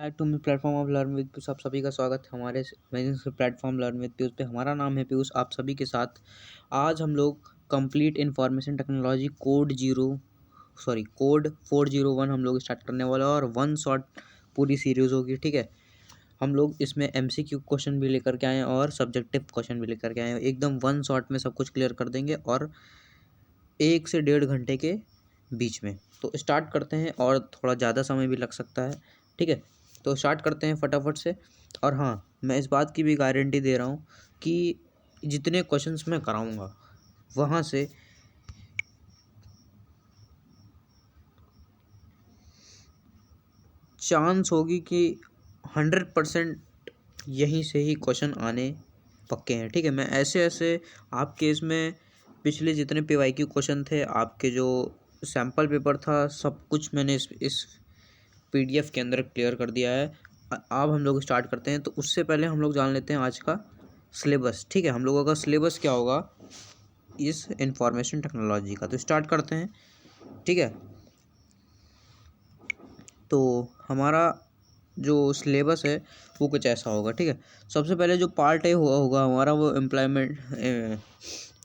Back to me platform of learn with Piyush. आप सभी का स्वागत है हमारे amazing platform learn with Piyush पे। हमारा नाम है पीयूष। आप सभी के साथ आज हम लोग कंप्लीट इंफॉर्मेशन टेक्नोलॉजी कोड 401 हम लोग स्टार्ट करने वाला है और वन शॉट पूरी सीरीज होगी। ठीक है, हम लोग इसमें एमसीक्यू क्वेश्चन भी लेकर के आए हैं और सब्जेक्टिव क्वेश्चन भी लेकर के आए हैं। एकदम वन शॉट में सब कुछ क्लियर कर देंगे और 1 से 1.5 घंटे के बीच में। तो स्टार्ट करते हैं और थोड़ा ज़्यादा समय भी लग सकता है। ठीक है, तो स्टार्ट करते हैं फटाफट से। और हाँ, मैं इस बात की भी गारंटी दे रहा हूँ कि जितने क्वेश्चंस मैं कराऊंगा वहाँ से चांस होगी कि 100% यहीं से ही क्वेश्चन आने पक्के हैं। ठीक है, मैं ऐसे आपके इसमें पिछले जितने पीवाईक्यू क्वेश्चन थे, आपके जो सैम्पल पेपर था, सब कुछ मैंने इस पीडीएफ के अंदर क्लियर कर दिया है। अब हम लोग स्टार्ट करते हैं। तो उससे पहले हम लोग जान लेते हैं आज का सिलेबस। ठीक है, हम लोगों का सिलेबस क्या होगा इस इंफॉर्मेशन टेक्नोलॉजी का। तो स्टार्ट करते हैं। ठीक है, तो हमारा जो सिलेबस है वो कुछ ऐसा होगा। ठीक है, सबसे पहले जो पार्ट ए होगा हमारा वो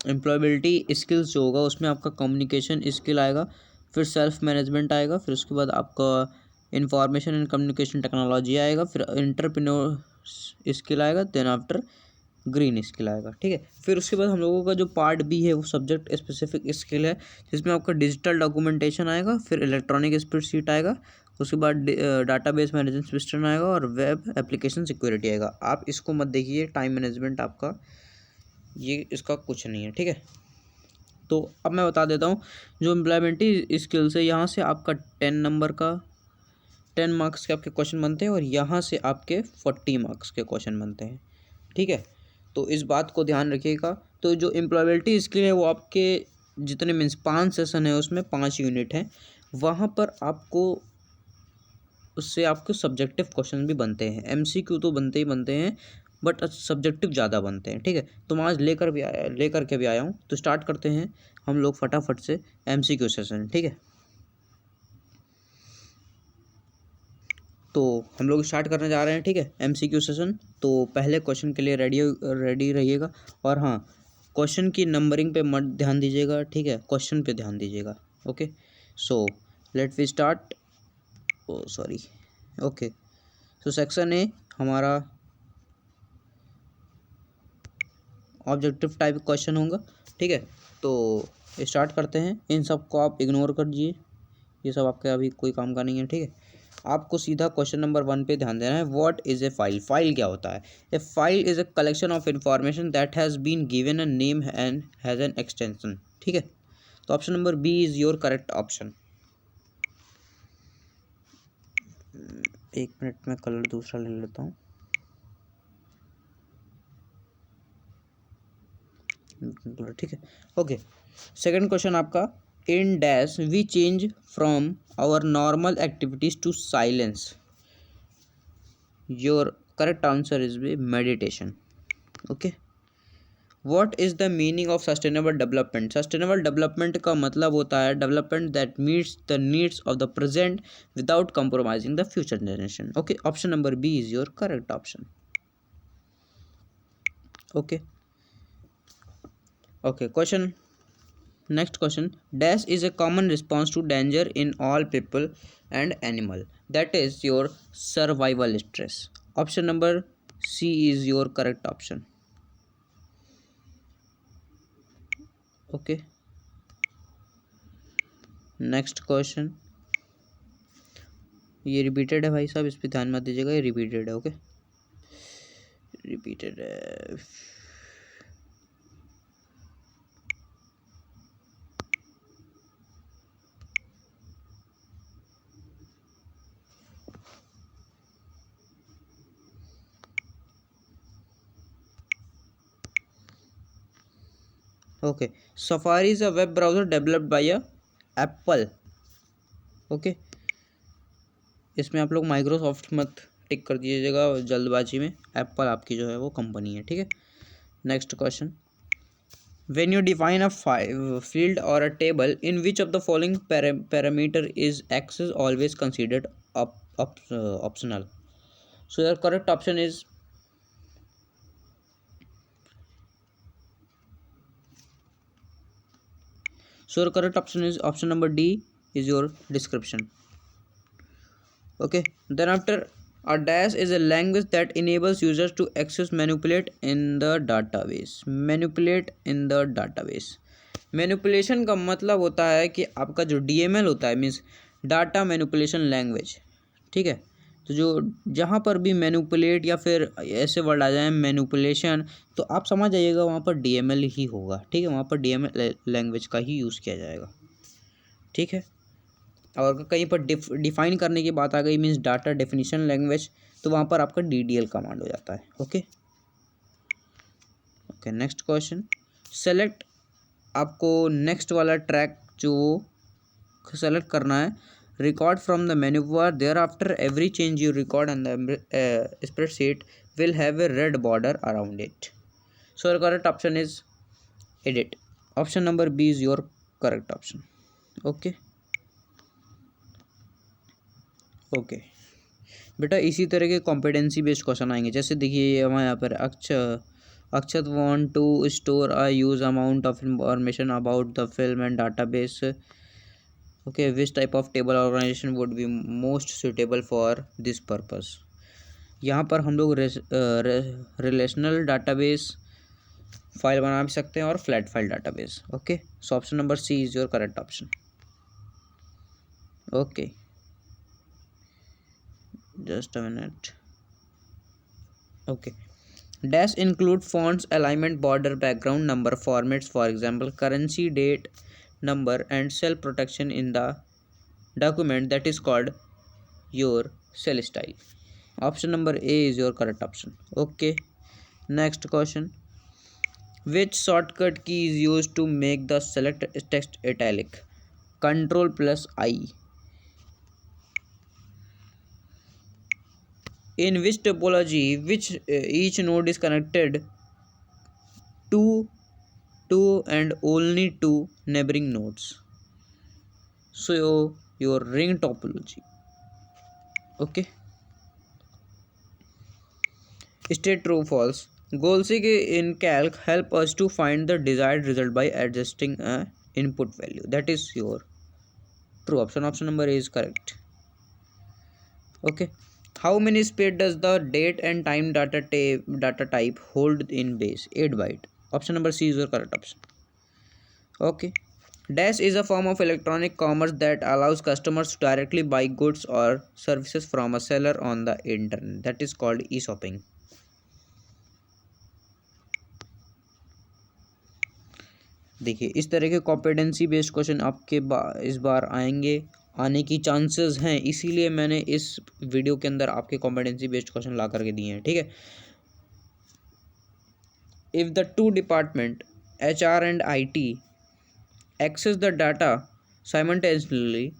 एम्प्लॉयबिलिटी स्किल्स जो होगा, उसमें आपका कम्युनिकेशन स्किल आएगा, फिर सेल्फ मैनेजमेंट आएगा, फिर उसके बाद आपका इंफॉर्मेशन एंड कम्युनिकेशन टेक्नोलॉजी आएगा, फिर एंटरप्रेन्योर स्किल आएगा, देन आफ्टर ग्रीन स्किल आएगा। ठीक है, फिर उसके बाद हम लोगों का जो पार्ट बी है वो सब्जेक्ट स्पेसिफिक स्किल है, जिसमें आपका डिजिटल डॉक्यूमेंटेशन आएगा, फिर इलेक्ट्रॉनिक स्प्रेडशीट आएगा, उसके बाद डाटाबेस मैनेजमेंट सिस्टम आएगा और वेब एप्लीकेशन सिक्योरिटी आएगा। आप इसको मत देखिए, टाइम मैनेजमेंट आपका ये इसका कुछ नहीं है। ठीक है, तो अब मैं बता देता हूँ जो इम्प्लॉयमेंटी स्किल्स है, यहाँ से आपका 10 मार्क्स के आपके क्वेश्चन बनते हैं और यहाँ से आपके 40 मार्क्स के क्वेश्चन बनते हैं। ठीक है, तो इस बात को ध्यान रखिएगा। तो जो एम्प्लॉयबिलिटी स्किल है वो आपके जितने मीन्स 5 सेशन है उसमें 5 यूनिट हैं, वहाँ पर आपको उससे आपके सब्जेक्टिव क्वेश्चन भी बनते हैं। एमसीक्यू तो बनते ही बनते हैं, बट सब्जेक्टिव ज़्यादा बनते हैं। ठीक है, तो मैं आज लेकर के भी आया हूँ। तो स्टार्ट करते हैं हम लोग फटाफट से एमसीक्यू सेशन। ठीक है, तो हम लोग स्टार्ट करने जा रहे हैं। ठीक है, एमसीक्यू सेशन। तो पहले क्वेश्चन के लिए रेडी रहिएगा। और हाँ, क्वेश्चन की नंबरिंग पे मत ध्यान दीजिएगा। ठीक है, क्वेश्चन पे ध्यान दीजिएगा। Okay, so let we start. Oh sorry, okay, so section A हमारा ऑब्जेक्टिव टाइप क्वेश्चन होगा। ठीक है, तो स्टार्ट करते हैं। इन सब को आप इग्नोर कर दीजिए, ये सब आपके अभी कोई काम का नहीं है। ठीक है, आपको सीधा क्वेश्चन नंबर 1 पे ध्यान देना है। What is a file? File क्या होता है? A file is a collection of information that has been given a name and has an extension. ठीक है, तो option number B is your correct option. 1 minute में कलर दूसरा ले लेता हूँ। ठीक है, ओके, सेकंड क्वेश्चन आपका, in dash we change from our normal activities to silence. Your correct answer is B meditation. Okay, what is the meaning of sustainable development? Sustainable development का मतलब होता है development that meets the needs of the present without compromising the future generation. Okay, option number B is your correct option. Okay, okay, question, next question, dash is a common response to danger in all people and animal, that is your survival stress. Option number C is your correct option. Okay, next question, ये repeated है भाई साहब, इस पर ध्यान मत दीजिएगा, ये रिपीटेड है। ओके, रिपीटेड है। Okay, safari is a web browser developed by Apple. Okay, इसमें आप लोग माइक्रोसॉफ्ट मत टिक कर दीजिएगा जल्दबाजी में, एप्पल आपकी जो है वो कंपनी है। ठीक है, next question, when you define a field और a table in which of the following parameter is access always considered optional? So your correct option is option number D is your description. Okay, then after, a dash is a language that enables users to access, manipulate in the database. Manipulate in the database. Manipulation का मतलब होता है कि आपका जो DML होता है, means data manipulation language, ठीक है। तो जो जहाँ पर भी मैनिपुलेट या फिर ऐसे वर्ड आ जाए मैनिपुलेशन, तो आप समझ जाइएगा वहाँ पर DML ही होगा, ठीक है। वहाँ पर DML लैंग्वेज का ही यूज़ किया जाएगा, ठीक है। और कहीं पर डिफाइन करने की बात आ गई, मीन्स डाटा डेफिनेशन लैंग्वेज, तो वहाँ पर आपका DDL कमांड हो जाता है। Okay okay, next question. Select, आपको नेक्स्ट वाला ट्रैक जो सेलेक्ट करना है, record from the menu bar, thereafter every change you record on the spreadsheet will have a red border around it. So your correct option is edit. Option number B is your correct option. Okay okay बेटा, इसी तरह के competency based question आएंगे। जैसे देखिए हमारे यहाँ पर Akshat want to store a huge amount of information about the film and database. Okay, which type of table organisation would be most suitable for this purpose. यहाँ पर हम लोग रिलेशनल डाटाबेस फाइल बना भी सकते हैं और flat file database. Okay, so option number C is your correct option. Okay, just a minute. Okay, dash include fonts, alignment, border, background, number, formats, for example currency, date, number and cell protection in the document, that is called your cell style. Option number A is your correct option. Okay, next question. Which shortcut key is used to make the select text italic? Control plus I. In which topology, each node is connected to two and only two neighboring nodes? So your ring topology. Okay, state true false. Goals in calc help us to find the desired result by adjusting a input value. That is your true option. Option number A is correct. Okay, how many space does the date and time data type hold in base? 8 byte. Option number C is your correct option. Okay, dash is a form of electronic commerce that allows customers to directly buy goods or services from a seller on the internet. That is called e-shopping. देखिए इस तरह के competency based question आपके इस बार आने की chances हैं, इसीलिए मैंने इस वीडियो के अंदर आपके कॉम्पिटेंसी बेस्ड क्वेश्चन ला करके दिए हैं, ठीक है। If the two department HR and IT access the data simultaneously,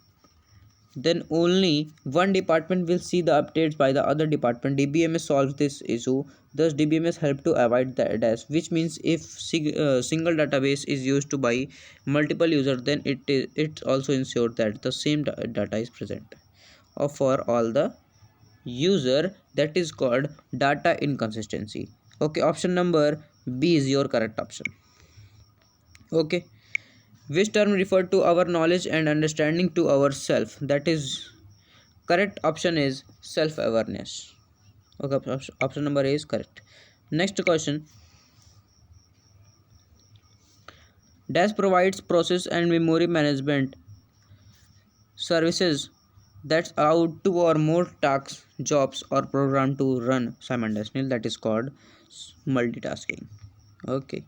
then only one department will see the updates by the other department. DBMS solves this issue. Thus DBMS help to avoid the dash, which means if single database is used to buy multiple users, then it also ensures that the same data is present for all the user. That is called data inconsistency. Okay, option number B is your correct option. Okay, which term refer to our knowledge and understanding to ourself? That is correct option is self awareness. Okay, option number A is correct. Next question. Dash provides process and memory management services that allow two or more tasks, jobs or program to run simultaneously. That is called multitasking. Okay,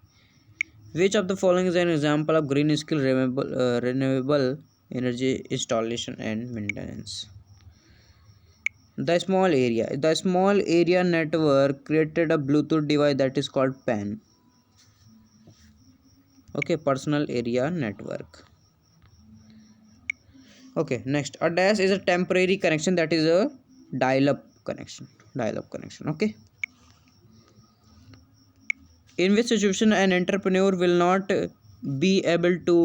which of the following is an example of green skill renewable energy installation and maintenance? The small area network created a Bluetooth device that is called PAN. Okay, personal area network. Okay, next, a dash is a temporary connection, that is a dial-up connection. Okay, in which situation an entrepreneur will not be able to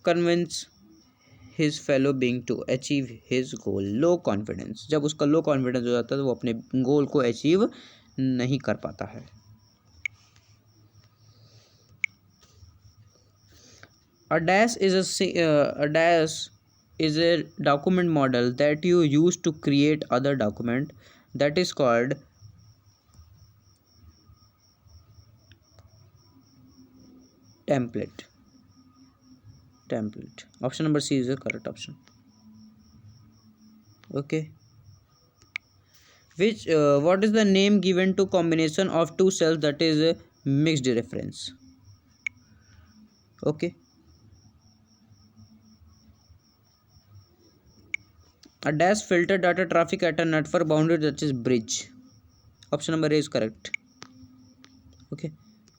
convince his fellow being to achieve his goal. Low confidence, जब उसका low confidence हो जाता है तो वो अपने गोल को achieve नहीं कर पाता है. A dash is a dash is a document model that you use to create other document, that is called template. Option number C is the correct option. Okay. Which what is the name given to combination of two cells that is a mixed reference? Okay. A dash filter data traffic at a network boundary, that is bridge. Option number A is correct. Okay.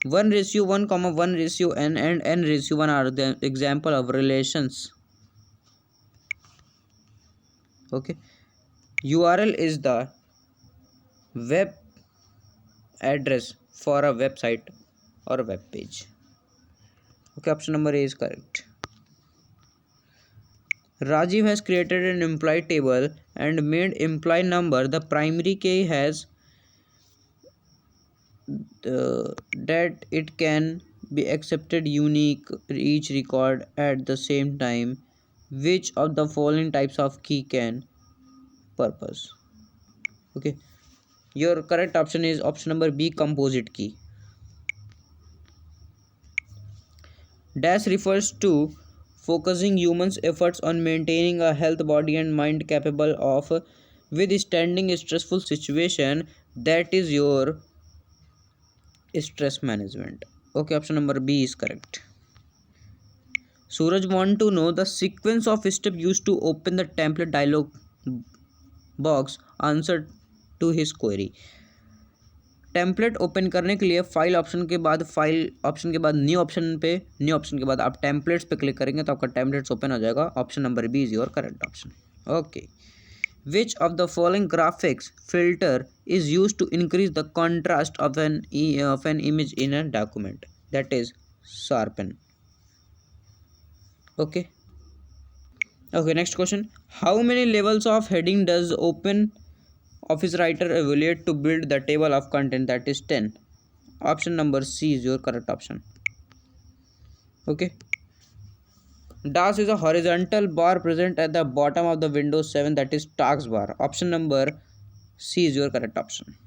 1:1, 1:n and n:1 are the example of relations. Okay. URL is the web address for a website or a web page. Okay, option number A is correct. Rajiv has created an employee table and made employee number the primary key has that it can be accepted unique each record at the same time. Which of the following types of key can purpose? Okay, your correct option is option number B, composite key. Dash refers to focusing humans' efforts on maintaining a health body and mind capable of withstanding a stressful situation, that is your stress management. Okay, option number B is correct. Suraj want to know the sequence of steps used to open the template dialog box. Answer to his query. Template open करने के लिए file option के बाद new option के बाद आप templates पे click करेंगे तो आपका टेम्पलेट्स ओपन हो जाएगा. Option number B is your correct option. Okay. Which of the following graphics filter is use to increase the contrast of an image in a document, that is sharpen. Okay. Next question. How many levels of heading does open office writer evaluate to build the table of content, that is 10. Option number C is your correct option. Okay. Dash is a horizontal bar present at the bottom of the Windows 7, that is taskbar. Option number C is your correct option.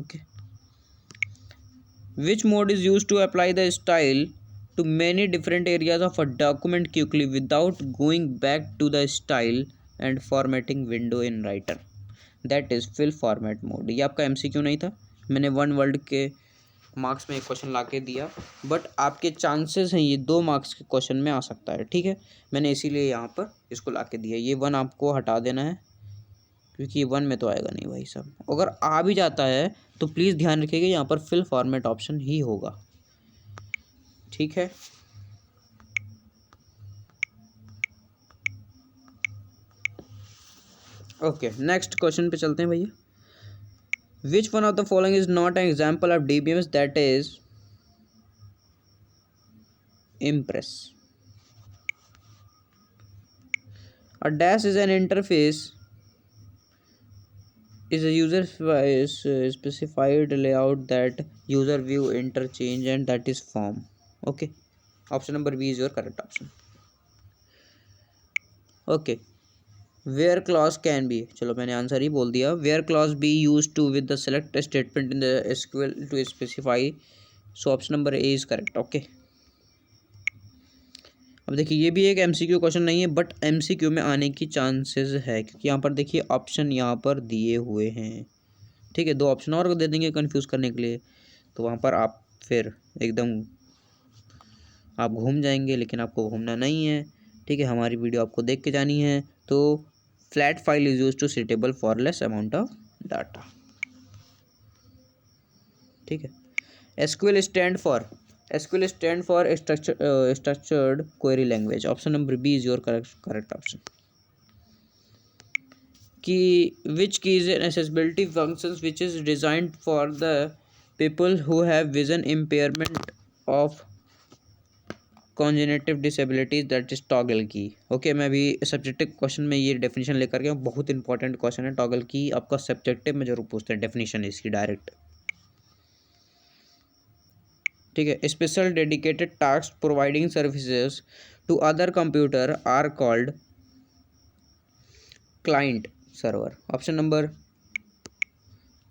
Okay. Which mode is used to apply the style to many different areas of a document quickly without going back to the style and formatting window in writer? That is fill format mode. ये आपका MCQ नहीं था, मैंने 1 word के marks में एक question ला के दिया, बट आपके चांसेस हैं ये 2 मार्क्स के क्वेश्चन में आ सकता है. ठीक है, मैंने इसीलिए यहाँ पर इसको ला के दिया. ये 1 आपको हटा देना है क्योंकि ये 1 में तो आएगा नहीं भाई साहब. अगर आ भी जाता है तो प्लीज़ ध्यान रखिएगा यहाँ पर फिल फॉर्मेट ऑप्शन ही होगा. ठीक है. ओके, नेक्स्ट क्वेश्चन पे चलते हैं भैया. Which one of the following is not an example of DBMS, that is impress. A dash is an interface is a user specified layout that user view interchange and that is form. Okay, option number B is your correct option. Okay. Where clause can be, चलो मैंने answer ही बोल दिया. Where clause be used to with the select statement in the SQL to specify, so option number A is correct. Okay. अब देखिए ये भी एक MCQ question नहीं है बट MCQ में आने की चांसेस है क्योंकि यहाँ पर देखिए ऑप्शन यहाँ पर दिए हुए हैं. ठीक है, 2 ऑप्शन और दे देंगे कंफ्यूज करने के लिए, तो वहाँ पर आप फिर एकदम आप घूम जाएंगे, लेकिन आपको घूमना नहीं है. ठीक है, हमारी वीडियो आपको देख के जानी है. तो flat file is use to suitable for less amount of data. ठीक है. SQL stand for structured query language. Option number B is your correct option. Key, which key is an accessibility functions which is designed for the people who have vision impairment of congenital disabilities that is toggle key. Okay, मैं भी subjective question में ये definition लेकर गया हूँ, बहुत important question है। Toggle की आपका सब्जेक्टिव में जरूर पूछते हैं डेफिनेशन इसकी डायरेक्ट। ठीक है, special dedicated task providing services to other computer are called client server. Option number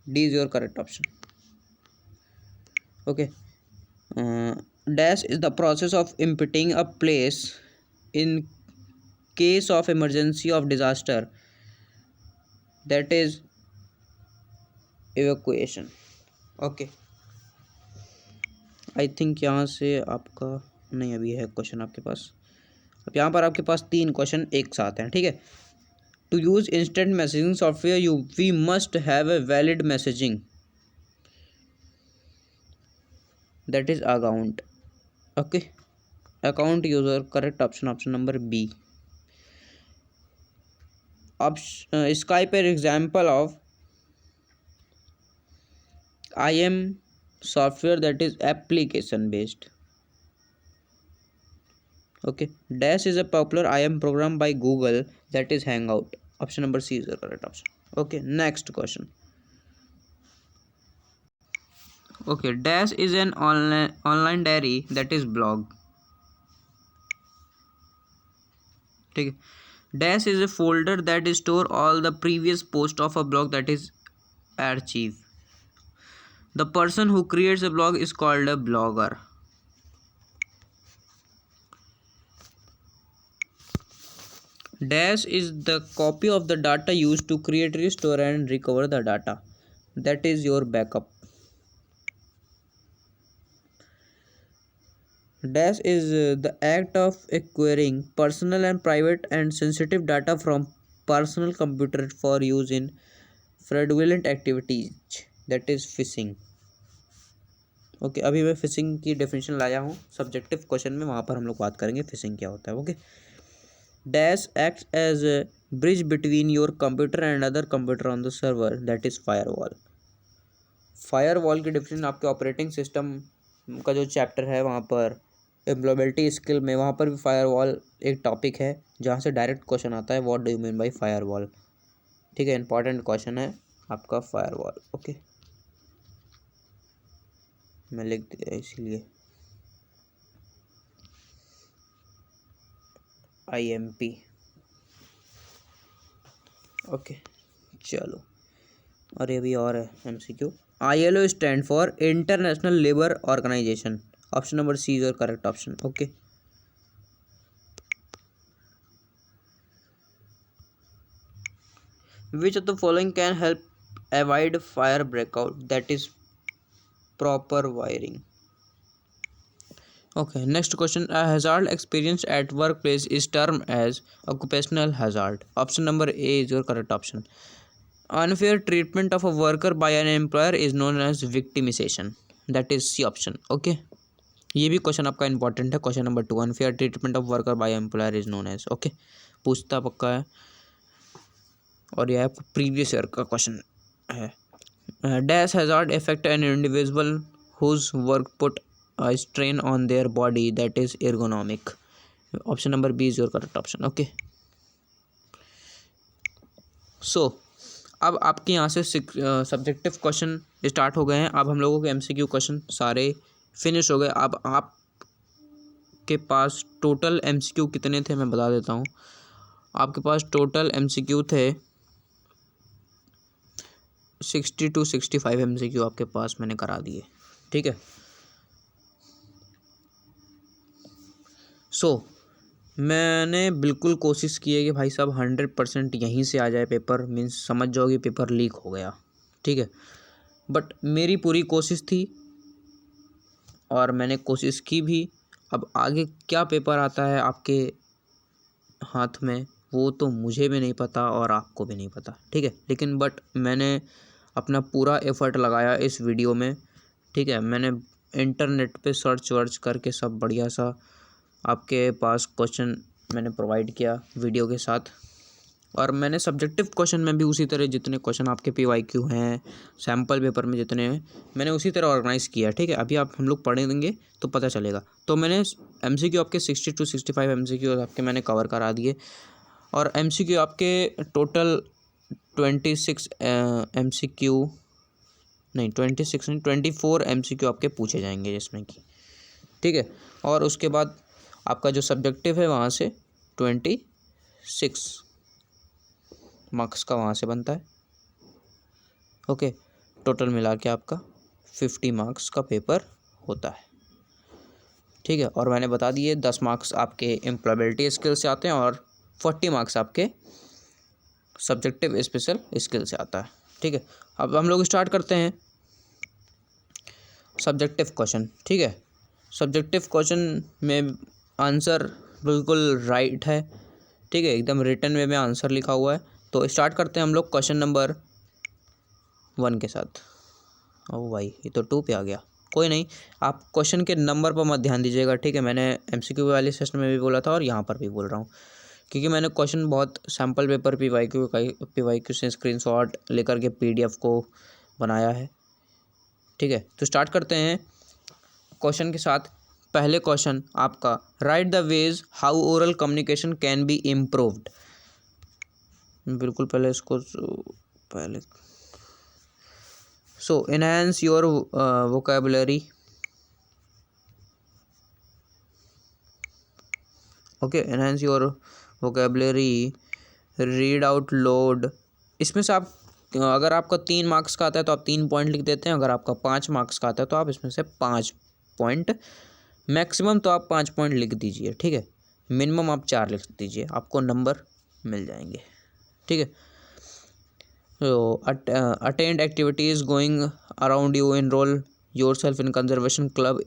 D is your correct option. Okay, dash is the process of emptying a place in case of emergency of disaster, that is evacuation. Okay, I think यहाँ से आपका नहीं, अभी है question आपके पास। अब यहाँ पर आपके पास 3 क्वेश्चन एक साथ हैं। ठीक है, to use instant messaging software we must have a valid messaging, that is account. Okay, account user correct option, option number B. Skype an example of IM software that is application based. Okay, Dash is a popular IM program by Google that is Hangout. Option number C is the correct option. Okay, next question. Okay, Dash is an online diary that is blog. ठीक है, Dash is a folder that store all the previous post of a blog, that is archive. The person who creates a blog is called a blogger. Dash is the copy of the data used to create, restore and recover the data, that is your backup. Dash is the act of acquiring personal and private and sensitive data from personal computer for use in fraudulent activities, that is phishing. Okay, अभी मैं fishing की definition लाया हूँ subjective question में, वहाँ पर हम लोग बात करेंगे फिशिंग क्या होता है। Okay, dash acts as a bridge between your computer and other computer on the server, that is firewall. Firewall की डेफिनेशन आपके ऑपरेटिंग सिस्टम का जो चैप्टर है वहाँ पर एम्प्लॉयबिलिटी स्किल में, वहाँ पर भी फायरवॉल एक टॉपिक है जहाँ से डायरेक्ट क्वेश्चन आता है, what do you mean bye firewall. ठीक है, इंपॉर्टेंट क्वेश्चन है आपका फायरवॉल। ओके, मैं लिख दिया इसीलिए IMP। ओके, चलो, और ये भी और है MCQ। ILO stand for international labour organisation. Option number C is your correct option. Okay, which of the following can help avoid fire breakout, that is proper wiring. Okay, next question. A hazard experienced at workplace is termed as occupational hazard. Option number A is your correct option. Unfair treatment of a worker by an employer is known as victimization, that is C option. Okay, ये भी question आपका important है, question number 2, unfair treatment of worker by employer is known as. Okay, पूछता पक्का है, और यह आपको प्रीवियस ईयर का क्वेश्चन है। Dash hazard effect an individual whose work put a strain on their body, that is ergonomic. Option number B is your correct option. Okay, so अब आपके यहाँ से सब्जेक्टिव क्वेश्चन स्टार्ट हो गए हैं। अब हम लोगों के MCQ क्वेश्चन सारे फिनिश हो गए। अब आपके पास टोटल MCQ कितने थे मैं बता देता हूँ। आपके पास टोटल MCQ थे 60 to 65 MCQ आपके पास मैंने करा दिए। ठीक है, मैंने बिल्कुल कोशिश की है कि भाई साहब 100% यहीं से आ जाए पेपर, मीन्स समझ जाओगे पेपर लीक हो गया। ठीक है, बट मेरी पूरी कोशिश थी और मैंने कोशिश की भी। अब आगे क्या पेपर आता है आपके हाथ में वो तो मुझे भी नहीं पता और आपको भी नहीं पता। ठीक है, लेकिन बट मैंने अपना पूरा एफर्ट लगाया इस वीडियो में। ठीक है, मैंने इंटरनेट पे सर्च वर्च करके सब बढ़िया सा आपके पास क्वेश्चन मैंने प्रोवाइड किया वीडियो के साथ। और मैंने सब्जेक्टिव क्वेश्चन में भी उसी तरह जितने क्वेश्चन आपके PYQ हैं सैम्पल पेपर में जितने हैं मैंने उसी तरह ऑर्गेनाइज़ किया, ठीक है। अभी आप हम लोग पढ़ेंगे तो पता चलेगा। तो मैंने MCQ आपके 60 to 65 MCQ आपके मैंने कवर करा दिए, और MCQ आपके टोटल 26 MCQ नहीं 26 नहीं 24 MCQ आपके पूछे जाएंगे जिसमें कि, ठीक है। और उसके बाद आपका जो सब्जेक्टिव है वहाँ से 26 मार्क्स का वहाँ से बनता है, ओके। टोटल मिला के आपका 50 मार्क्स का पेपर होता है, ठीक है। और मैंने बता दिए 10 मार्क्स आपके एम्प्लॉयबिलिटी स्किल से आते हैं और 40 मार्क्स आपके सब्जेक्टिव स्पेशल स्किल से आता है, ठीक है। अब हम लोग स्टार्ट करते हैं सब्जेक्टिव क्वेश्चन, ठीक है। सब्जेक्टिव क्वेश्चन में आंसर बिल्कुल राइट है, ठीक है, एकदम रिटन वे में आंसर लिखा हुआ है। तो स्टार्ट करते हैं हम लोग क्वेश्चन नंबर 1 के साथ। ओ भाई ये तो 2 पे आ गया, कोई नहीं, आप क्वेश्चन के नंबर पर मत ध्यान दीजिएगा, ठीक है। मैंने MCQ वाले सेशन में भी बोला था और यहाँ पर भी बोल रहा हूँ, क्योंकि मैंने क्वेश्चन बहुत सैम्पल पेपर PYQ से स्क्रीनशॉट लेकर के PDF को बनाया है, ठीक है। तो स्टार्ट करते हैं क्वेश्चन के साथ। पहले क्वेश्चन आपका, right the ways how oral communication can be improved. बिल्कुल पहले इसको पहले enhance your vocabulary, okay, enhance your vocabulary, read out load. इसमें से आप अगर आपका 3 मार्क्स का आता है तो आप 3 पॉइंट लिख देते हैं, अगर आपका 5 मार्क्स का आता है तो आप इसमें से 5 पॉइंट, मैक्सिमम तो आप 5 पॉइंट लिख दीजिए, ठीक है। मिनिमम आप 4 लिख दीजिए, आपको नंबर मिल जाएंगे, ठीक है। तो attend activities going around you, enrol yourself in conservation club,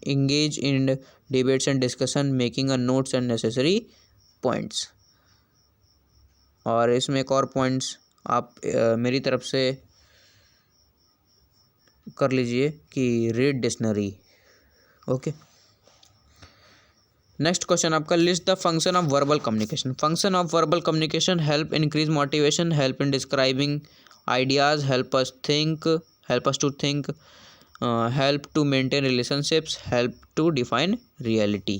engage in debates and discussion, making a notes and necessary points। और इसमें एक और पॉइंट्स आप मेरी तरफ से कर लीजिए कि read dictionary, okay. Next question आपका, list the function of verbal communication. Function of verbal communication, help increase motivation, help in describing ideas, help us to think, help to maintain relationships, help to define reality,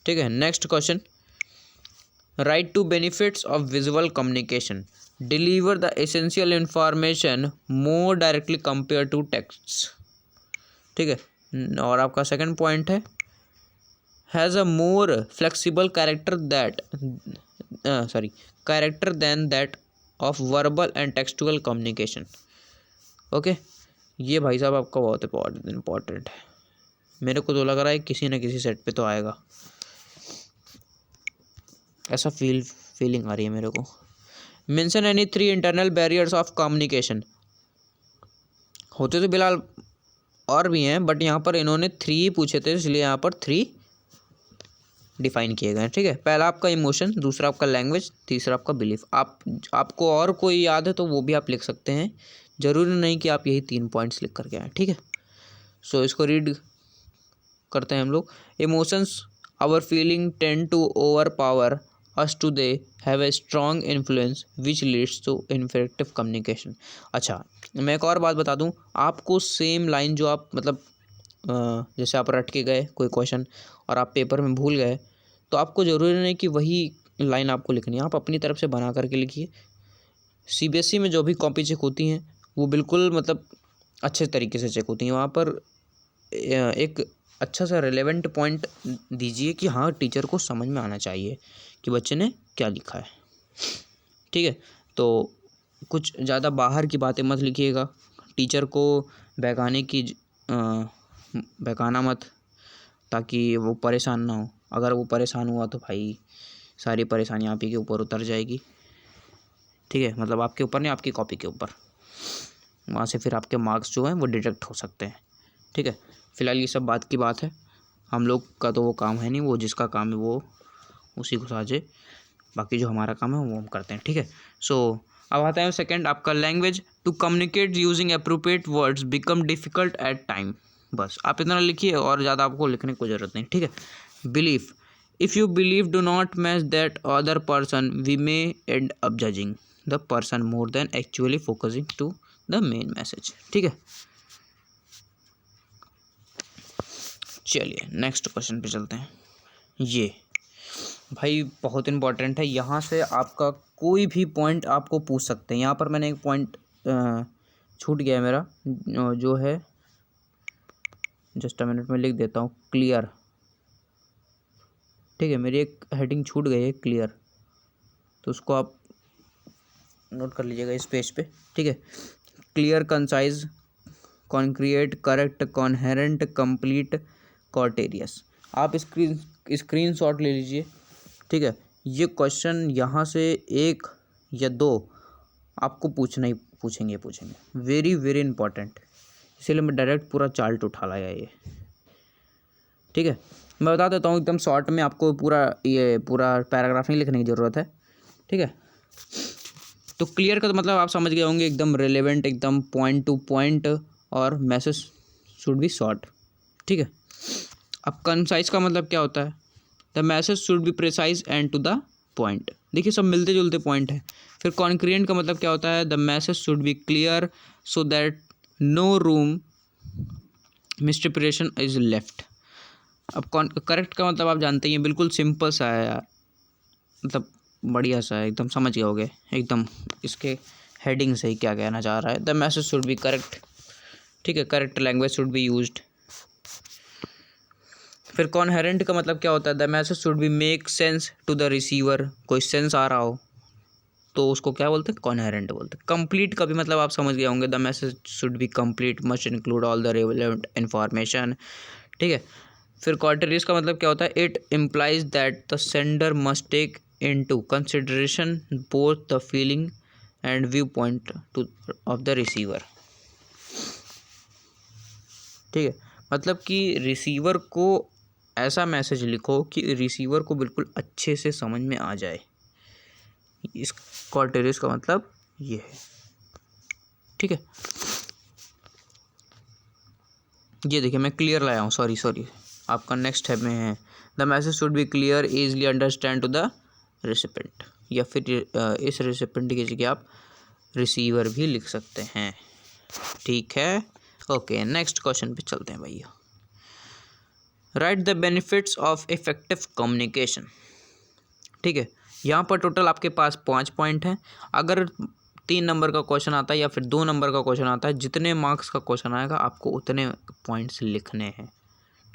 ठीक है। Next question, write two benefits of visual communication, deliver the essential information more directly compare to texts, ठीक है। और आपका second point है, has a more flexible character then that of verbal and textual communication, okay. ये भाई साहब आपका बहुत इम्पॉर्टेंट है, मेरे को तो लग रहा है किसी न किसी सेट पे तो आएगा, ऐसा फीलिंग आ रही है मेरे को। Mention any 3 internal barriers of communication. होते तो बिलाल और भी हैं, बट यहाँ पर इन्होंने 3 पूछे थे, इसलिए यहाँ पर 3 डिफाइन किए गए हैं, ठीक है। पहला आपका इमोशन, दूसरा आपका लैंग्वेज, तीसरा आपका बिलीफ। आपको और कोई याद है तो वो भी आप लिख सकते हैं, ज़रूरी नहीं कि आप यही 3 पॉइंट्स लिख करके आएँ, ठीक है। सो इसको रीड करते हैं हम लोग। Emotions, our feeling tend to overpower us too, they have a strong influence which leads to ineffective communication. अच्छा, मैं एक और बात बता दूं, आपको सेम लाइन जो आप मतलब जैसे आप रट के गए कोई क्वेश्चन और आप पेपर में भूल गए, तो आपको ज़रूरी नहीं कि वही लाइन आपको लिखनी है, आप अपनी तरफ से बना करके लिखिए। CBSE में जो भी कॉपी चेक होती हैं वो बिल्कुल मतलब अच्छे तरीके से चेक होती हैं, वहाँ पर एक अच्छा सा रेलेवेंट पॉइंट दीजिए कि हाँ टीचर को समझ में आना चाहिए कि बच्चे ने क्या लिखा है, ठीक है। तो कुछ ज़्यादा बाहर की बातें मत लिखिएगा, टीचर को बहकाना मत, ताकि वो परेशान ना हो। अगर वो परेशान हुआ तो भाई सारी परेशानी आप ही के ऊपर उतर जाएगी, ठीक है, मतलब आपके ऊपर नहीं, आपकी कॉपी के ऊपर। वहाँ से फिर आपके मार्क्स जो हैं वो डिडक्ट हो सकते हैं, ठीक है। फिलहाल ये सब बात की बात है, हम लोग का तो वो काम है नहीं, वो जिसका काम है वो उसी को साझे, बाकी जो हमारा काम है वो हम करते हैं, ठीक है। सो अब आता है सेकंड आपका, language, to communicate using appropriate words become difficult at time. बस आप इतना लिखिए और ज़्यादा आपको लिखने की ज़रूरत नहीं, ठीक है। Belief, if you believe do not match that other person we may end up judging the person more than actually focusing to the main message. ठीक है, चलिए नेक्स्ट क्वेश्चन पे चलते हैं। ये भाई बहुत इंपॉर्टेंट है, यहाँ से आपका कोई भी पॉइंट आपको पूछ सकते हैं। यहाँ पर मैंने एक पॉइंट छूट गया है मेरा, जो है जस्ट अ मिनट में लिख देता हूँ, क्लियर। ठीक है, मेरी एक हेडिंग छूट गई है, क्लियर, तो उसको आप नोट कर लीजिएगा इस पेज पे। ठीक है, clear, concise, concrete, correct, coherent, complete, courteous. आप स्क्रीन शॉट ले लीजिए। ठीक है, ये क्वेश्चन यहाँ से 1 या 2 आपको पूछेंगे। वेरी वेरी इंपॉर्टेंट, इसीलिए मैं डायरेक्ट पूरा चार्ट उठा लाया ये। ठीक है, मैं बता देता हूँ एकदम शॉर्ट में, आपको पूरा पैराग्राफ नहीं लिखने की ज़रूरत है। ठीक है, तो क्लियर का तो मतलब आप समझ गए होंगे, एकदम रेलेवेंट, एकदम पॉइंट टू पॉइंट, और मैसेज शुड बी शॉर्ट। ठीक है, अब कंसाइज का मतलब क्या होता है, the message should be precise and to the point. देखिए सब मिलते जुलते पॉइंट है। फिर कॉन्क्रीट का मतलब क्या होता है, the message should be clear so that no room misinterpretation is left. अब करेक्ट का मतलब आप जानते ही हैं, बिल्कुल सिंपल सा है यार, मतलब बढ़िया सा है, एकदम समझ गए होगे एकदम इसके हेडिंग से ही क्या कहना चाह रहा है। The message should be correct. ठीक है, correct language should be used. फिर कॉन्हेरेंट का मतलब क्या होता है, the message should be make sense to the receiver. कोई सेंस आ रहा हो तो उसको क्या बोलते हैं, कॉन्हेरेंट बोलते हैं। कंप्लीट का भी मतलब आप समझ गए होंगे, the message should be complete, must include all the relevant information. ठीक है, फिर क्वार्टरियस का मतलब क्या होता है, it implies that the sender must take into consideration both the feeling and view point to of the receiver. ठीक है, मतलब कि रिसीवर को ऐसा मैसेज लिखो कि रिसीवर को बिल्कुल अच्छे से समझ में आ जाए। इस क्वार्टरियस का मतलब ये है। ठीक है, ये देखिए मैं क्लियर लाया हूँ, सॉरी आपका नेक्स्ट स्टेप में है, the message should be clear, easily understand to the recipient, या फिर इस रिसिपेंट की जगह आप रिसीवर भी लिख सकते हैं। ठीक है, ओके नेक्स्ट क्वेश्चन पे चलते हैं भैया। Right the benefits of effective communication. ठीक है, यहाँ पर टोटल आपके पास 5 पॉइंट हैं। अगर 3 नंबर का क्वेश्चन आता है या फिर 2 नंबर का क्वेश्चन आता है, जितने मार्क्स का क्वेश्चन आएगा आपको उतने पॉइंट्स लिखने हैं।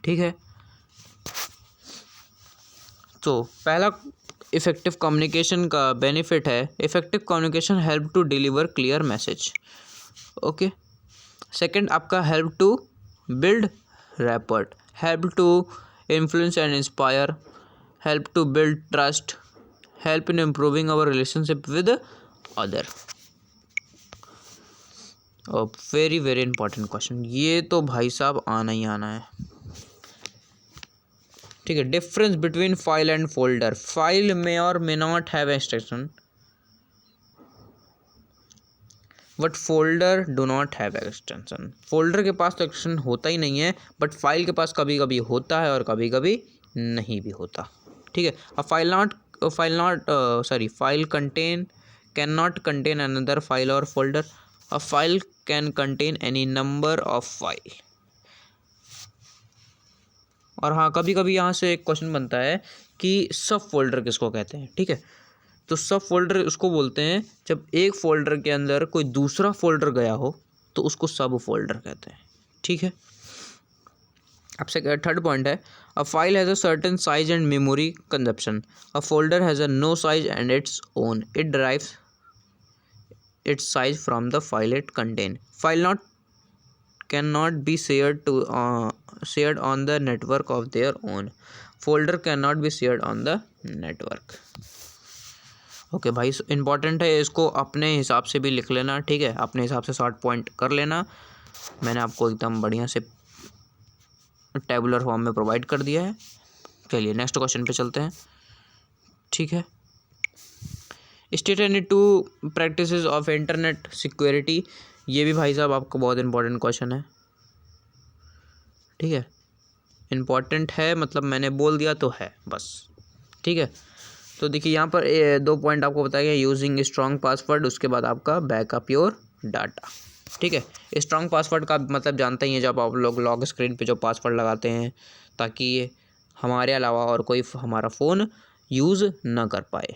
ठीक है, तो पहला इफेक्टिव कम्युनिकेशन का बेनिफिट है, effective communication help to deliver clear message. Okay, second आपका help to build rapport, help to influence and inspire, help to build trust, help in improving our relationship with other. Very very important question, ये तो भाई साहब आना ही आना है। ठीक है, difference between file and folder, file में और may not have extension but folder do not have extension. Folder के पास तो एक्सटेंशन होता ही नहीं है, बट फाइल के पास कभी कभी होता है और कभी कभी नहीं भी होता। ठीक है, file contain can not contain another file और folder, a file can contain any number of file. और हाँ, कभी कभी यहाँ से एक क्वेश्चन बनता है कि सब फोल्डर किसको कहते हैं। ठीक है, तो सब फोल्डर उसको बोलते हैं जब एक फोल्डर के अंदर कोई दूसरा फोल्डर गया हो तो उसको सब फोल्डर कहते हैं। ठीक है, आपसे थर्ड पॉइंट है, a file has a certain size and memory consumption, a folder has a no size and its own, it drives its size from the file it contain, file not cannot be shared on the network of their own, folder cannot be shared on the network। Okay भाई, important है, इसको अपने हिसाब से भी लिख लेना। ठीक है, अपने हिसाब से शॉर्ट पॉइंट कर लेना, मैंने आपको एकदम बढ़िया से टेबुलर फॉर्म में प्रोवाइड कर दिया है। चलिए नेक्स्ट क्वेश्चन पे चलते हैं। ठीक है, state any 2 practices of internet security, ये भी भाई साहब आपको बहुत इंपॉर्टेंट क्वेश्चन है। ठीक है, इम्पॉर्टेंट है मतलब मैंने बोल दिया तो है बस। ठीक है। तो देखिए यहाँ पर 2 पॉइंट आपको बताया गया, यूजिंग स्ट्रॉन्ग पासवर्ड, उसके बाद आपका बैकअप योर डाटा। ठीक है, स्ट्रॉन्ग पासवर्ड का मतलब जानते ही हैं, जब आप लोग लॉक स्क्रीन पे जो पासवर्ड लगाते हैं ताकि हमारे अलावा और कोई हमारा फ़ोन यूज़ ना कर पाए।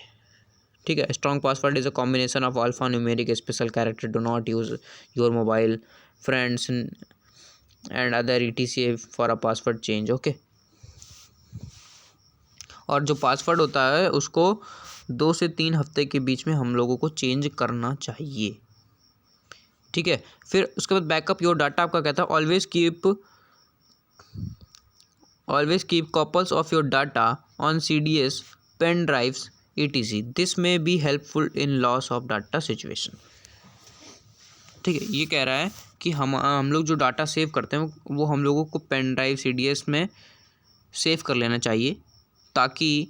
ठीक है, strong password is a combination of alpha numeric special character, do not use your mobile friends and other ETC for a password change. Okay, और जो पासवर्ड होता है उसको 2 से 3 हफ्ते के बीच में हम लोगों को चेंज करना चाहिए। ठीक है, फिर उसके बाद बैकअप योर डाटा आपका कहता है always keep copies of your data on CDs, pen drives ETC। This may be helpful in loss of data situation. ठीक है, ये कह रहा है कि हम लोग जो डाटा सेव करते हैं वो हम लोगों को पेन ड्राइव CDs में सेव कर लेना चाहिए ताकि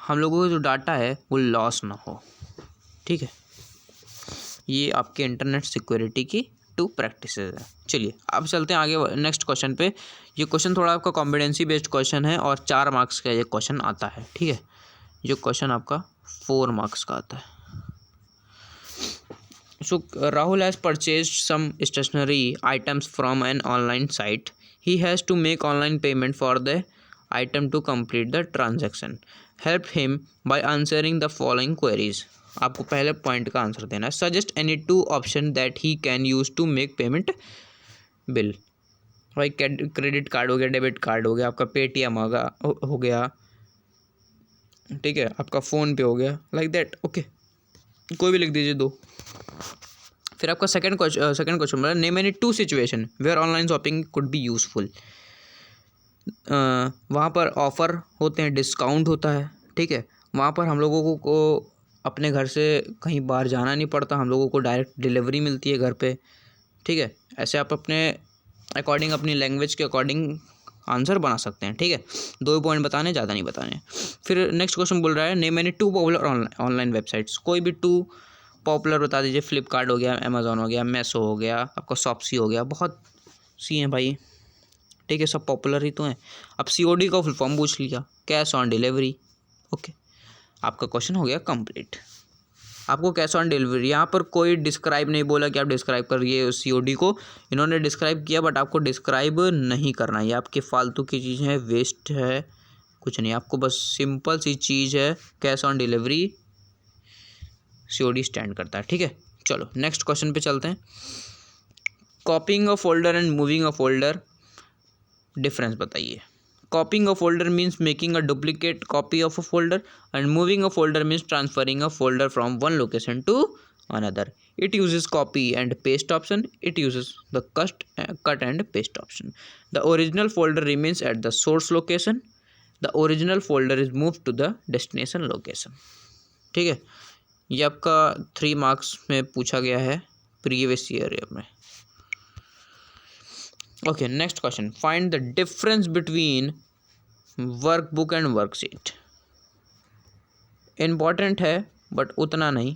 हम लोगों का जो डाटा है वो लॉस ना हो। ठीक है, ये आपके इंटरनेट सिक्योरिटी की 2 प्रैक्टिसेस है। चलिए अब चलते हैं आगे नेक्स्ट क्वेश्चन पे। ये क्वेश्चन थोड़ा आपका कॉम्पिटेंसी बेस्ड क्वेश्चन है और 4 मार्क्स का ये क्वेश्चन आता है। ठीक है, जो क्वेश्चन आपका 4 मार्क्स का आता है। So Rahul has purchased some stationery items from an online site. He has to make online payment for the item to complete the transaction. Help him by answering the following queries. आपको पहले point का answer देना है। Suggest any 2 option that he can use to make payment bill. भाई credit card हो गया, debit card हो गया, आपका पेटीएम हो गया, ठीक है, आपका फ़ोन पे हो गया, लाइक दैट। ओके, कोई भी लिख दीजिए 2। फिर आपका सेकंड क्वेश्चन मतलब name any 2 situation where online shopping could be useful. वहाँ पर ऑफ़र होते हैं, डिस्काउंट होता है। ठीक है, वहाँ पर हम लोगों को अपने घर से कहीं बाहर जाना नहीं पड़ता, हम लोगों को डायरेक्ट डिलीवरी मिलती है घर पे। ठीक है, ऐसे आप अपने अकॉर्डिंग, अपनी लैंग्वेज के अकॉर्डिंग आंसर बना सकते हैं। ठीक है, 2 पॉइंट बताने, ज़्यादा नहीं बताने। फिर नेक्स्ट क्वेश्चन बोल रहा है name any 2 popular online websites. कोई भी 2 पॉपुलर बता दीजिए। फ्लिपकार्ट हो गया, अमेज़ॉन हो गया, मैसो हो गया, आपका शॉप्सी हो गया, बहुत सी हैं भाई। ठीक है, सब पॉपुलर ही तो हैं। अब COD का फुल फॉर्म पूछ लिया, कैश ऑन डिलीवरी। ओके, आपका क्वेश्चन हो गया कंप्लीट। आपको कैश ऑन डिलीवरी, यहाँ पर कोई डिस्क्राइब नहीं बोला कि आप डिस्क्राइब करिए COD को। इन्होंने डिस्क्राइब किया बट आपको डिस्क्राइब नहीं करना, ये आपकी फालतू की चीज़ है, वेस्ट है, कुछ नहीं। आपको बस सिंपल सी चीज़ है, cash on delivery COD stand करता है। ठीक है, चलो नेक्स्ट क्वेश्चन पे चलते हैं। Copying a folder and moving a folder, difference बताइए। Copying a folder means making a duplicate copy of a folder and moving a folder means transferring a folder from one location to another. It uses copy and paste option. It uses the cut and paste option. The original folder remains at the source location. The original folder is moved to the destination location. ठीक है, ये आपका 3 marks में पूछा गया है previous year में। Okay, next question, find the difference between workbook and worksheet. Important है बट उतना नहीं।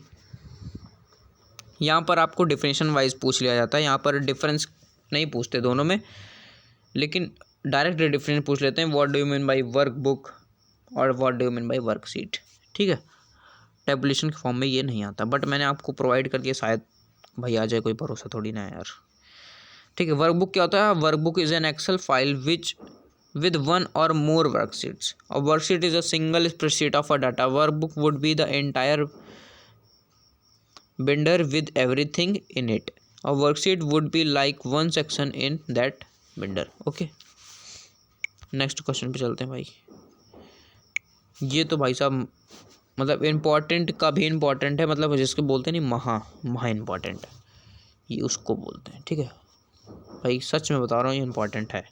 यहाँ पर आपको डिफिनेशन वाइज पूछ लिया जाता है, यहाँ पर डिफरेंस नहीं पूछते दोनों में, लेकिन डायरेक्ट डिफरेंस पूछ लेते हैं। What do you mean by workbook और what do you mean by worksheet. ठीक है, टेबुलेशन के फॉर्म में ये नहीं आता, बट मैंने आपको प्रोवाइड कर दिया, शायद भाई आ जाए, कोई भरोसा थोड़ी ना है यार। ठीक है, वर्कबुक क्या होता है? Workbook is an Excel file which with one or more worksheets. A worksheet is a single spreadsheet of a data. Workbook would be the entire binder with everything in it. A worksheet would be like one section in that binder. Okay, next question पे चलते हैं भाई। ये तो भाई साहब मतलब important का भी इम्पॉर्टेंट है, मतलब जिसको बोलते हैं नहीं महा इम्पॉर्टेंट, ये उसको बोलते हैं। ठीक है भाई, सच में बता रहा हूँ, ये इम्पॉर्टेंट है।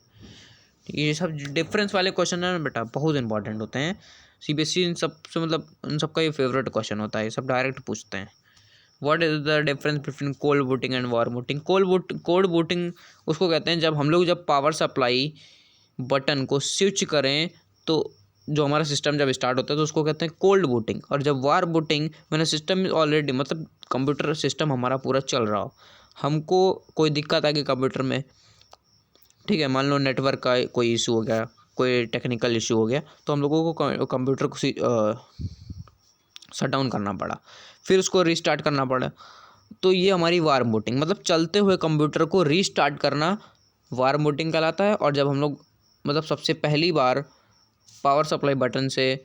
ये सब डिफरेंस वाले क्वेश्चन है ना बेटा, बहुत इंपॉर्टेंट होते हैं। CBSE इन सब से मतलब इन सब का ये फेवरेट क्वेश्चन होता है, ये सब डायरेक्ट पूछते हैं। What is the difference between cold booting and warm booting. Cold booting उसको कहते हैं जब हम लोग पावर सप्लाई बटन को स्विच करें तो जो हमारा सिस्टम जब स्टार्ट होता है तो उसको कहते हैं कोल्ड बूटिंग। और जब वार्म बूटिंग मैंने सिस्टम ऑलरेडी मतलब कंप्यूटर सिस्टम हमारा पूरा चल रहा हो, हमको कोई दिक्कत आ गई कंप्यूटर में, ठीक है, मान लो नेटवर्क का कोई इशू हो गया, कोई टेक्निकल इशू हो गया तो हम लोगों को कंप्यूटर को शट डाउन करना पड़ा, फिर उसको रीस्टार्ट करना पड़ा। तो ये हमारी वार्म बूटिंग, मतलब चलते हुए कंप्यूटर को रीस्टार्ट करना वार्म बूटिंग कहलाता है। और जब हम लोग मतलब सबसे पहली बार पावर सप्लाई बटन से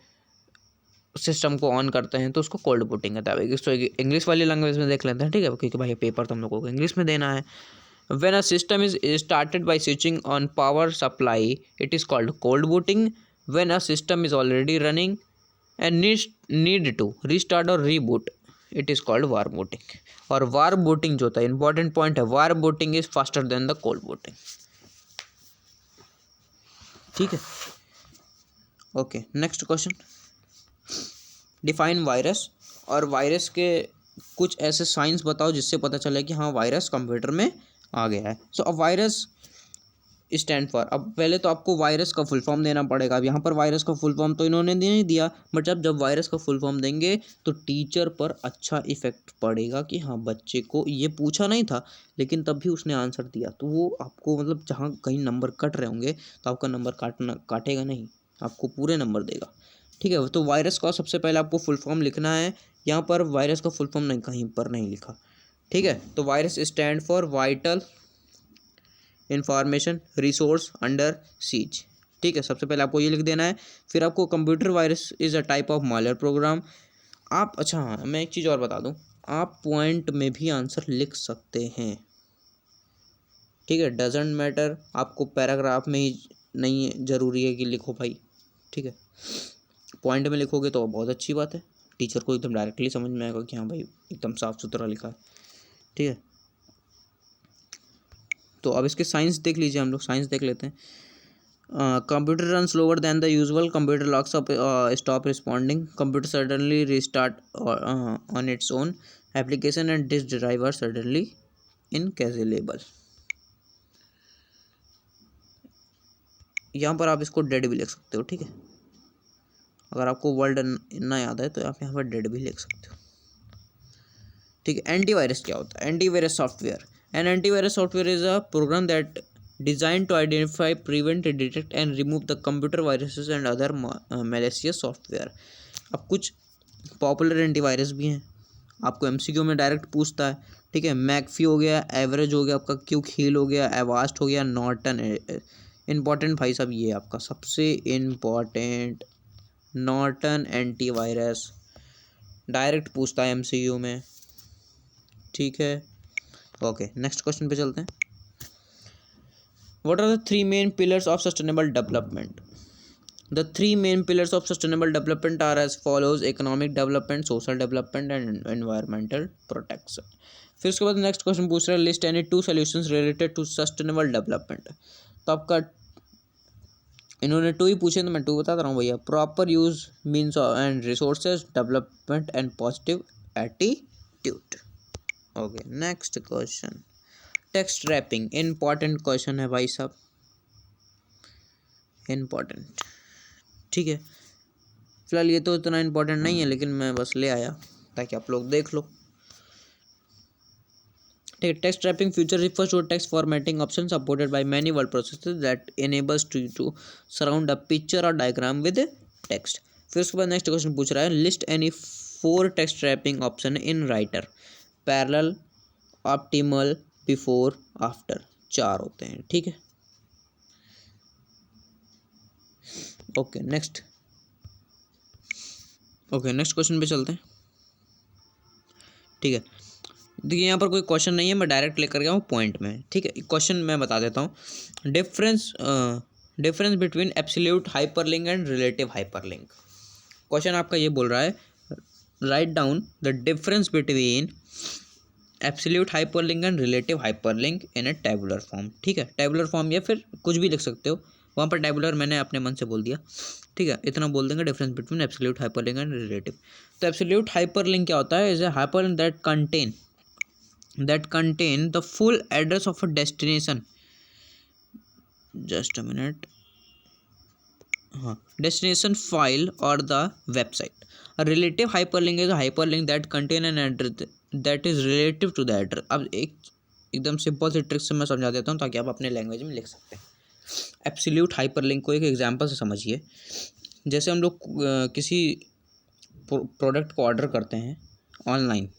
सिस्टम को ऑन करते हैं तो उसको कोल्ड बूटिंग कहता है। तो इंग्लिश वाली लैंग्वेज में देख लेते हैं, ठीक है, क्योंकि भाई पेपर तो हम लोगों को इंग्लिश में देना है। When a system is started by switching on power supply, it is called cold booting. When a system is already running and need to restart or reboot, it is called warm booting. और warm booting जो होता है important point है, warm booting is faster than the cold booting. ठीक है, okay. Next question, define virus. और virus के कुछ ऐसे साइंस बताओ जिससे पता चले कि हाँ वायरस कंप्यूटर में आ गया है। सो अब वायरस स्टैंड फॉर, अब पहले तो आपको वायरस का फुल फॉर्म देना पड़ेगा। अब यहाँ पर वायरस का फुल फॉर्म तो इन्होंने नहीं दिया, बट जब वायरस का फुल फॉर्म देंगे तो टीचर पर अच्छा इफेक्ट पड़ेगा कि हाँ बच्चे को ये पूछा नहीं था लेकिन तब भी उसने आंसर दिया, तो वो आपको मतलब जहाँ कहीं नंबर कट रहे होंगे तो आपका नंबर काटेगा नहीं, आपको पूरे नंबर देगा, ठीक है। तो वायरस का सबसे पहले आपको फुल फॉर्म लिखना है। यहाँ पर वायरस का फुल फॉर्म नहीं, कहीं पर नहीं लिखा, ठीक है। तो virus stand for vital information resource under seize, ठीक है। सबसे पहले आपको ये लिख देना है। फिर आपको computer virus is a type of malware program. आप अच्छा हाँ, मैं एक चीज़ और बता दूँ, आप पॉइंट में भी आंसर लिख सकते हैं, ठीक है, डजेंट मैटर। आपको पैराग्राफ में ही नहीं ज़रूरी है कि लिखो भाई, ठीक है, पॉइंट में लिखोगे तो बहुत अच्छी बात है, टीचर को एकदम डायरेक्टली समझ में आएगा कि हाँ भाई एकदम साफ सुथरा लिखा है, ठीक है। तो अब इसके साइंस देख लीजिए, हम लोग साइंस देख लेते हैं। Computer run slower than the usual, computer locks up, stop responding, computer suddenly restart on its own, application and disk drive are suddenly inaccessible. यहाँ पर आप इसको डेड भी लिख सकते हो, ठीक है, अगर आपको वर्ड ना याद है तो आप यहाँ पर डेड भी लिख सकते हो, ठीक है। एंटीवायरस क्या होता है? Antivirus software, an antivirus software is a program that design to identify, prevent, detect and remove the computer viruses and other malicious software. अब कुछ पॉपुलर एंटीवायरस भी हैं, आपको एमसीक्यू में डायरेक्ट पूछता है, ठीक है। मैकफी हो गया, एवरेज हो गया, आपका क्यूक हील हो गया, एवास्ट हो गया, नॉर्टन। इम्पॉर्टेंट भाई साहब ये आपका सबसे इम्पॉर्टेंट, नॉर्टन एंटीवायरस डायरेक्ट पूछता है एमसीक्यू में, ठीक है, ओके। नेक्स्ट क्वेश्चन पे चलते हैं। What are the three main pillars of sustainable development? The three main pillars of sustainable development are as follows, economic development, social development and environmental protection. फिर उसके बाद नेक्स्ट क्वेश्चन पूछ रहा है, list any two solutions related to sustainable development. तो आपका इन्होंने to ही पूछे तो मैं टू बता रहा हूँ भैया। Proper use means and resources, development and positive attitude. Okay, next question, text wrapping. Important question है भाई साहब, इम्पॉर्टेंट, ठीक है। फिलहाल ये तो इतना इम्पोर्टेंट नहीं है लेकिन मैं बस ले आया ताकि आप लोग देख लो, ठीक है। Text wrapping future refers to text formatting option supported by many word processors that enables to surround a picture और डायग्राम विद टेक्स्ट। फिर उसके बाद नेक्स्ट क्वेश्चन पूछ रहा है, list any 4 text wrapping option in Writer, parallel, optimal, before, after, 4 होते हैं, ठीक है। ओके नेक्स्ट क्वेश्चन पे चलते हैं, ठीक है। देखिए यहाँ पर कोई क्वेश्चन नहीं है, मैं डायरेक्ट लेकर गया हूँ पॉइंट में, ठीक है। क्वेश्चन मैं बता देता हूँ, difference between absolute hyperlink and relative hyperlink. Question आपका ये बोल रहा है, write down the difference between absolute hyperlink and relative hyperlink in A tabular form, ठीक है। टेबुलर फॉर्म या फिर कुछ भी लिख सकते हो, वहाँ पर टेबुलर मैंने अपने मन से बोल दिया, ठीक है। इतना बोल देंगे, difference between absolute hyperlink and relative. तो एब्सोल्यूट हाइपरलिंक क्या होता है? Is a hyperlink that contain the full address of a destination, just a minute, destination file or the website. A relative hyperlink is a hyperlink that contain an address that is relative to the address. अब एकदम simple सी trick से मैं समझा देता हूँ ताकि आप अपने लैंग्वेज में लिख सकते हैं। एब्सोल्यूट हाइपरलिंक को एक एग्जांपल से समझिए। जैसे हम लोग किसी प्रोडक्ट को ऑर्डर करते हैं ऑनलाइन,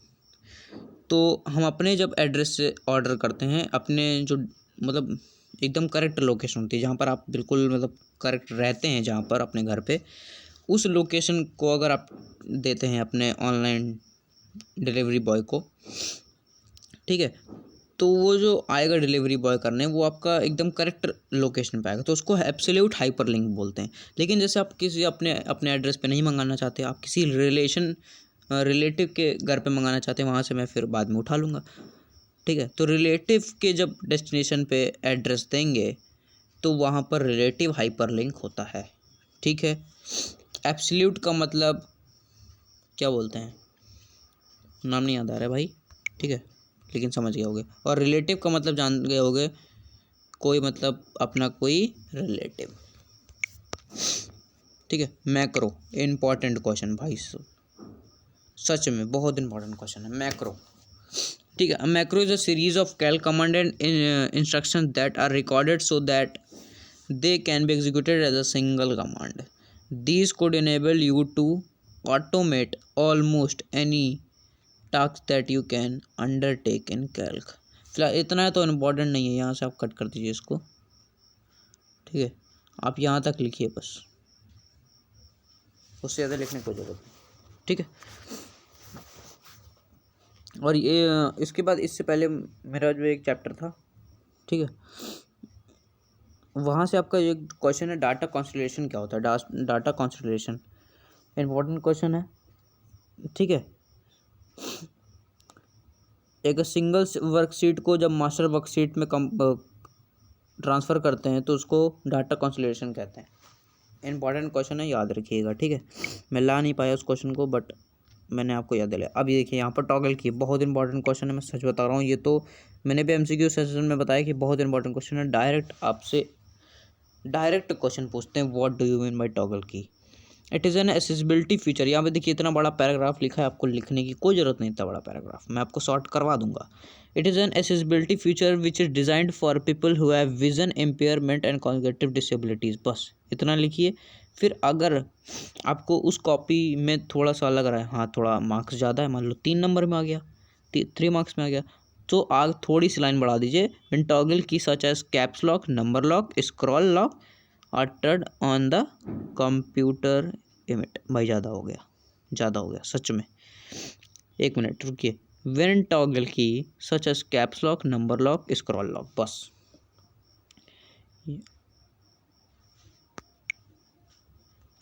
तो हम अपने जब एड्रेस से ऑर्डर करते हैं, अपने जो मतलब एकदम करेक्ट लोकेशन होती है जहाँ पर आप बिल्कुल मतलब करेक्ट रहते हैं, जहाँ पर अपने घर पे, उस लोकेशन को अगर आप देते हैं अपने ऑनलाइन डिलीवरी बॉय को, ठीक है, तो वो जो आएगा डिलीवरी बॉय करने, वो आपका एकदम करेक्ट लोकेशन पे आएगा, तो उसको एब्सोल्यूट हाइपरलिंक बोलते हैं। लेकिन जैसे आप किसी अपने अपने एड्रेस पे नहीं मंगाना चाहते, आप किसी रिलेटिव के घर पे मंगाना चाहते हैं, वहाँ से मैं फिर बाद में उठा लूँगा, ठीक है। तो रिलेटिव के जब डेस्टिनेशन पे एड्रेस देंगे तो वहाँ पर रिलेटिव हाइपरलिंक होता है, ठीक है। एब्सोल्यूट का मतलब क्या बोलते हैं, नाम नहीं याद आ रहा है भाई, ठीक है, लेकिन समझ गए होगे। और रिलेटिव का मतलब जान गए होगे, कोई मतलब अपना कोई रिलेटिव, ठीक है। मैक्रो इम्पॉर्टेंट क्वेश्चन भाई, सच में बहुत इंपॉर्टेंट क्वेश्चन है मैक्रो, ठीक है। Macro is a series of call command and instructions that are recorded so that they can be executed as a single command. These could enable you to automate almost any task that you can undertake in calc. फिलहाल इतना है तो important नहीं है, यहाँ से आप cut कर दीजिए इसको, ठीक है। आप यहाँ तक लिखिए बस, उससे ज़्यादा लिखने की कोई ज़रूरत नहीं, ठीक है। और ये इसके बाद इससे पहले मेरा जो एक चैप्टर था, ठीक है, वहाँ से आपका एक क्वेश्चन है डाटा कॉन्सिडरेशन क्या होता है। डाटा कॉन्सिडरेशन इम्पोर्टेंट क्वेश्चन है, ठीक है। एक सिंगल वर्कशीट को जब मास्टर वर्कशीट में ट्रांसफ़र करते हैं तो उसको डाटा कॉन्सिडरेशन कहते हैं। इम्पॉर्टेंट क्वेश्चन है, याद रखिएगा, ठीक है। मैं ला नहीं पाया उस क्वेश्चन को, बट मैंने आपको याद दिलाया। अब ये देखिए यहाँ पर टॉगल की बहुत इंपॉर्टेंट क्वेश्चन है, मैं सच बता रहा हूँ। ये तो मैंने भी एमसीक्यू सेशन में बताया कि बहुत इंपॉर्टेंट क्वेश्चन है। डायरेक्ट क्वेश्चन पूछते हैं, what do you mean by toggle key. It is an accessibility feature. यहाँ पे देखिए इतना बड़ा पैराग्राफ लिखा है, आपको लिखने की कोई ज़रूरत नहीं, इतना बड़ा पैराग्राफ मैं आपको शॉर्ट करवा दूंगा। It is an accessibility feature which is designed for people who have vision impairment and cognitive disabilities, बस इतना लिखिए। फिर अगर आपको उस कॉपी में थोड़ा सा लग रहा है, हाँ थोड़ा मार्क्स ज़्यादा है, मान लो 3 नंबर में आ गया, 3 मार्क्स में आ गया, तो आग थोड़ी सी लाइन बढ़ा दीजिए। When toggle key such as caps lock, number lock, scroll lock are turned on the computer emit. भाई ज़्यादा हो गया सच में। 1 मिनट रुकिए। When toggle key such as caps lock, number lock, scroll lock, बस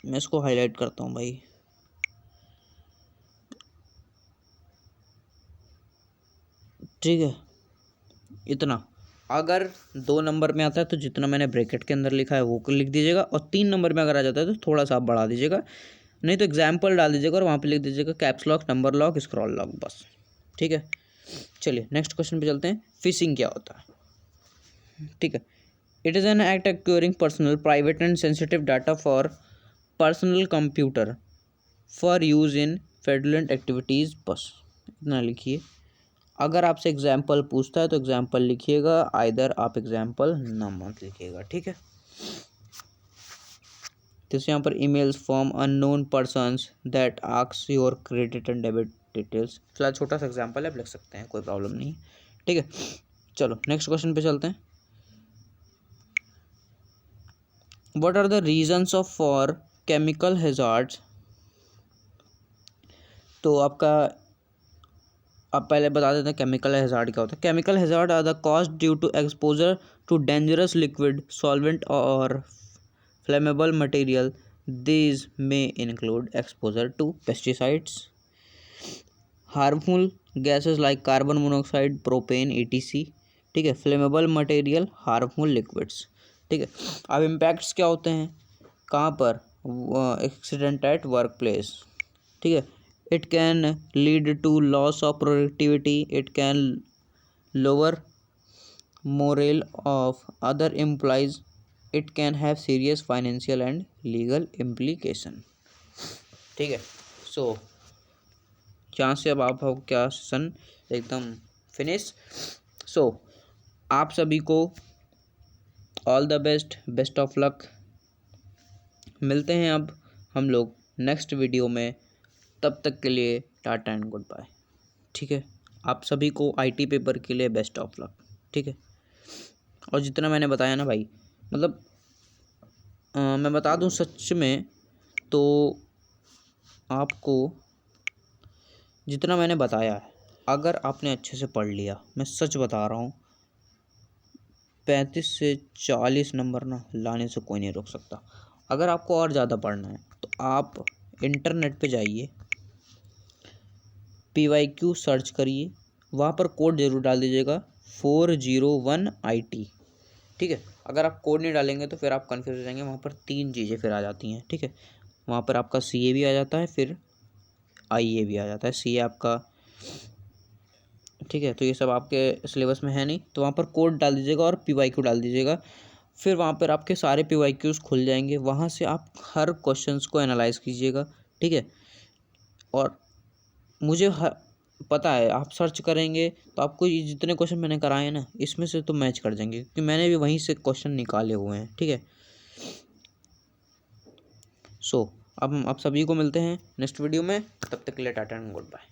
मैं इसको हाईलाइट करता हूँ भाई, ठीक है। इतना अगर 2 नंबर में आता है तो जितना मैंने ब्रैकेट के अंदर लिखा है वो लिख दीजिएगा, और 3 नंबर में अगर आ जाता है तो थोड़ा सा आप बढ़ा दीजिएगा, नहीं तो एग्जाम्पल डाल दीजिएगा और वहाँ पे लिख दीजिएगा caps lock, number lock, scroll lock, बस, ठीक है। चलिए नेक्स्ट क्वेश्चन पे चलते हैं। फिशिंग क्या होता है, ठीक है। It is an act acquiring personal, private and sensitive data for personal computer for use in fraudulent activities, बस इतना लिखिए। अगर आपसे एग्जाम्पल पूछता है तो एग्जाम्पल लिखिएगा, आइदर आप एग्जाम्पल ना मत लिखिएगा, ठीक है। जैसे यहाँ पर emails from unknown persons that asks your credit and debit details, फिलहाल छोटा सा एग्जाम्पल है, आप लिख सकते हैं, कोई प्रॉब्लम नहीं, ठीक है। चलो नेक्स्ट क्वेश्चन पे चलते हैं। What are the reasons of for chemical hazards. तो आपका आप पहले बता देते हैं केमिकल हैजार्ड क्या होता है। Chemical hazard are the cause due to exposure to dangerous liquid, solvent और flammable material. These may include exposure to pesticides, harmful gases like carbon monoxide, propane, etc. ठीक है, फ्लेमेबल मटेरियल, हार्मफुल लिक्विड्स, ठीक है। अब impacts क्या होते हैं, कहाँ पर, एक्सीडेंट एट वर्क प्लेस, ठीक है। It can lead to loss of productivity, it can lower morale of other employees, it can have serious financial and legal implication, ठीक है। सो यहाँ से अब आप हो क्या सेशन एकदम फिनिश। सो आप सभी को all the best, best of luck. मिलते हैं अब हम लोग नेक्स्ट वीडियो में, तब तक के लिए टाटा एंड गुड बाय। ठीक है, आप सभी को आईटी पेपर के लिए बेस्ट ऑफ लक। ठीक है, और जितना मैंने बताया ना भाई, मतलब मैं बता दूं सच में, तो आपको जितना मैंने बताया है, अगर आपने अच्छे से पढ़ लिया, मैं सच बता रहा हूँ, 35 से 40 नंबर ना लाने से कोई नहीं रोक सकता। अगर आपको और ज़्यादा पढ़ना है तो आप इंटरनेट पे जाइए, PYQ सर्च करिए, वहाँ पर कोड ज़रूर डाल दीजिएगा 401 IT। ठीक है, अगर आप कोड नहीं डालेंगे तो फिर आप कन्फ्यूज हो जाएंगे। वहाँ पर 3 चीज़ें फिर आ जाती हैं। ठीक है, वहाँ पर आपका CA भी आ जाता है, फिर IA भी आ जाता है, CA आपका। ठीक है, तो ये सब आपके सिलेबस में है नहीं, तो वहाँ पर कोड डाल दीजिएगा और PYQ डाल दीजिएगा। फिर वहाँ पर आपके सारे PYQs खुल जाएंगे, वहाँ से आप हर क्वेश्चंस को एनालाइज कीजिएगा। ठीक है, और मुझे पता है आप सर्च करेंगे तो आपको ये जितने क्वेश्चन मैंने कराए हैं ना, इसमें से तो मैच कर जाएंगे, क्योंकि मैंने भी वहीं से क्वेश्चन निकाले हुए हैं। ठीक है, अब हम आप सभी को मिलते हैं नेक्स्ट वीडियो में, तब तक के लिए टाटा एंड गुड बाय।